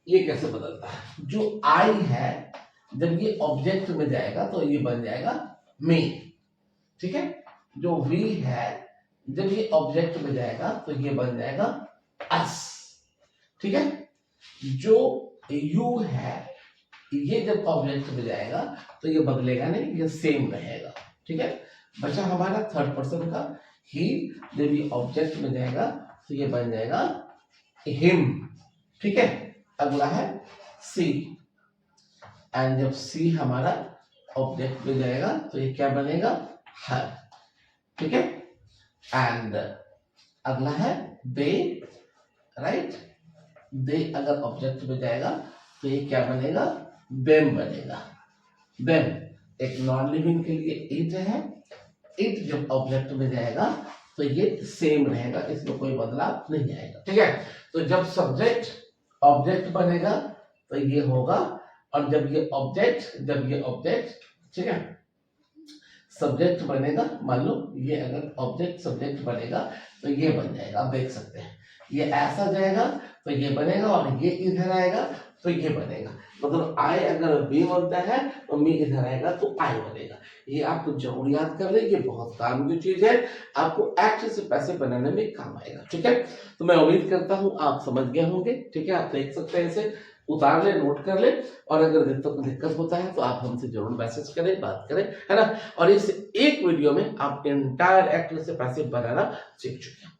ये कैसे बदलता है, जो आई है जब ये ऑब्जेक्ट में जाएगा तो ये बन जाएगा मी, ठीक है। जो वी है जब ये ऑब्जेक्ट में जाएगा तो ये बन जाएगा अस, ठीक है। जो यू है ये जब ऑब्जेक्ट में जाएगा तो ये बदलेगा नहीं, ये सेम रहेगा, ठीक है। बचा हमारा थर्ड पर्सन का ही, जब ये ऑब्जेक्ट में जाएगा तो ये बन जाएगा हिम, ठीक है। अगला है सी, एंड जब सी हमारा ऑब्जेक्ट में जाएगा तो ये क्या बनेगा, हर, ठीक है। एंड अगला है दे, राइट, दे अगर ऑब्जेक्ट में जाएगा तो ये क्या बनेगा, देम बनेगा। देम एक नॉन लिविंग के लिए इट है, इट जब ऑब्जेक्ट में जाएगा तो ये सेम रहेगा, इसमें कोई बदलाव नहीं आएगा, ठीक है। तो जब सब्जेक्ट ऑब्जेक्ट बनेगा तो ये होगा, और जब ये ऑब्जेक्ट, ठीक है, सब्जेक्ट बनेगा, मान लो ये अगर ऑब्जेक्ट सब्जेक्ट बनेगा तो ये बन जाएगा, आप देख सकते हैं ये ऐसा जाएगा तो ये बनेगा, और ये इधर आएगा तो ये बनेगा। मतलब आई अगर बी बनता है तो मी इधर आएगा तो आई बनेगा। ये आपको जरूर याद कर ले, ये बहुत काम की चीज है, आपको एक्ट से पैसे बनाने में काम आएगा, ठीक है। तो मैं उम्मीद करता हूँ आप समझ गए होंगे, ठीक है। आप देख सकते हैं, इसे उतार ले, नोट कर ले, और अगर दिक्कत होता है तो आप हमसे जरूर मैसेज करें, बात करें, है ना। और इस एक वीडियो में आप एंटायर एक्ट से पैसे बनाना सीख चुके हैं।